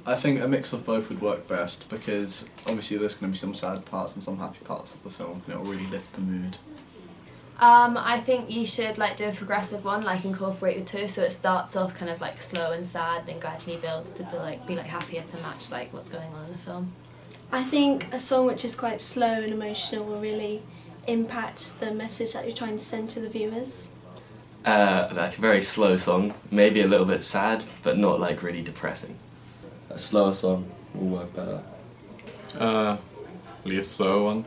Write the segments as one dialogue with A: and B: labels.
A: I think a mix of both would work best, because obviously there's going to be some sad parts and some happy parts of the film, and it'll really lift the mood.
B: I think you should like do a progressive one, like incorporate the two, so it starts off kind of like slow and sad, then gradually builds to be happier to match like what's going on in the film.
C: I think a song which is quite slow and emotional will really impact the message that you're trying to send to the viewers.
D: Like a very slow song, maybe a little bit sad, but not like really depressing.
E: A slower song will work better.
F: Probably a slower one.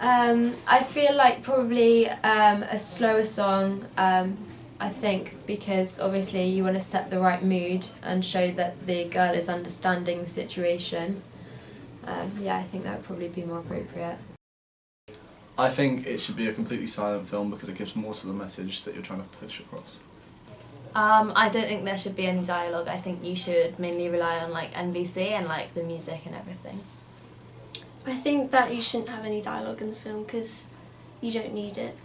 B: I feel like probably a slower song, I think, because obviously you want to set the right mood and show that the girl is understanding the situation. Yeah, I think that would probably be more appropriate.
A: I think it should be a completely silent film because it gives more to the message that you're trying to push across.
B: I don't think there should be any dialogue. I think you should mainly rely on like NBC and like the music and everything.
C: I think that you shouldn't have any dialogue in the film because you don't need it.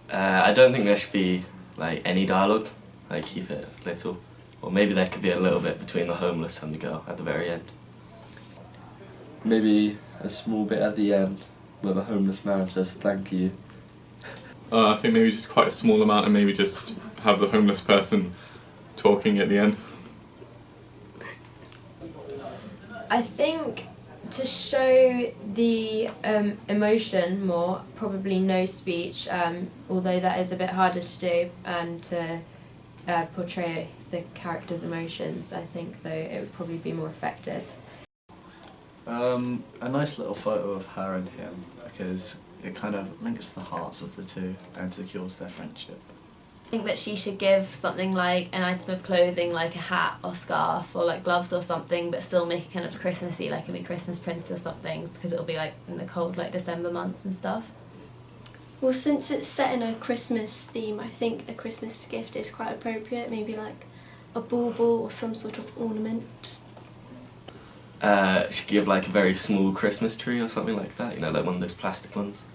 D: I don't think there should be like any dialogue, like keep it little. Or maybe there could be a little bit between the homeless and the girl at the very end.
E: Maybe a small bit at the end where the homeless man says thank you.
F: I think maybe just quite a small amount, and maybe just have the homeless person talking at the end.
B: I think to show the emotion more, probably no speech, although that is a bit harder to do, and to portray the character's emotions, I think though it would probably be more effective.
A: A nice little photo of her and him, because it kind of links the hearts of the two and secures their friendship.
B: I think that she should give something like an item of clothing, like a hat or scarf or like gloves or something, but still make it kind of Christmassy, like a Christmas prints or something, because it'll be like in the cold like December months and stuff.
C: Well, since it's set in a Christmas theme, I think a Christmas gift is quite appropriate, maybe like a bauble or some sort of ornament.
D: Should give like a very small Christmas tree or something like that, you know, like one of those plastic ones.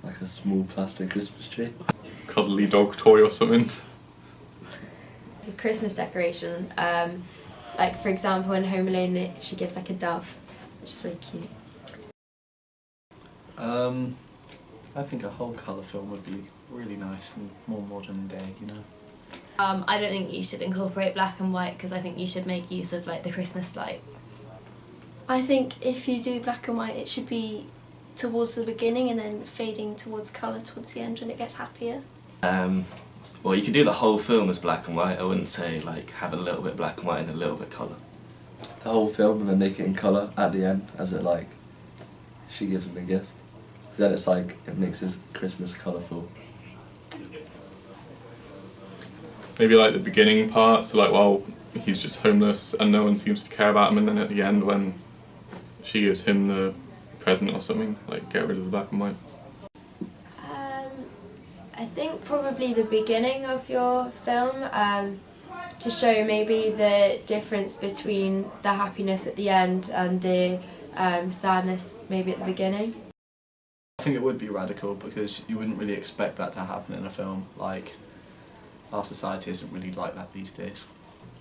E: Like a small plastic Christmas tree.
F: Cuddly dog toy or something.
B: A Christmas decoration, like for example in Home Alone she gives like a dove, which is really cute.
A: I think a whole colour film would be really nice and more modern day, you know.
B: I don't think you should incorporate black and white because I think you should make use of like the Christmas lights.
C: I think if you do black and white, it should be towards the beginning and then fading towards colour towards the end when it gets happier.
D: Well, you could do the whole film as black and white. I wouldn't say like have a little bit black and white and a little bit colour.
E: The whole film and then make it in colour at the end as it like she gives him a gift. Then it's like it makes his Christmas colourful.
F: Maybe like the beginning part, so like while he's just homeless and no one seems to care about him, and then at the end when she gives him the present or something, like get rid of the black and white.
B: I think probably the beginning of your film, to show maybe the difference between the happiness at the end and the sadness maybe at the beginning.
A: I think it would be radical because you wouldn't really expect that to happen in a film. Like, our society isn't really like that these days.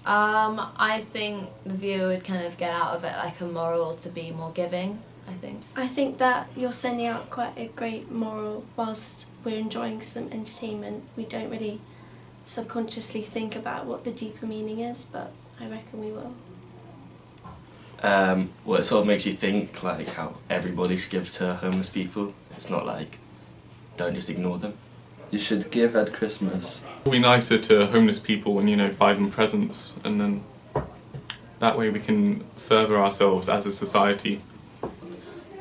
B: I think the viewer would kind of get out of it like a moral to be more giving, I think.
C: I think that you're sending out quite a great moral whilst we're enjoying some entertainment. We don't really subconsciously think about what the deeper meaning is, but I reckon we will.
D: Well, it sort of makes you think like how everybody should give to homeless people. It's not like, don't just ignore them.
E: You should give at Christmas.
F: It'll be nicer to homeless people when, you know, buy them presents, and then that way we can further ourselves as a society.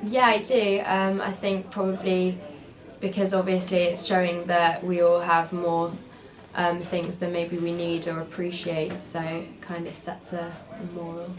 B: Yeah, I do. I think probably because obviously it's showing that we all have more things than maybe we need or appreciate, so it kind of sets a moral.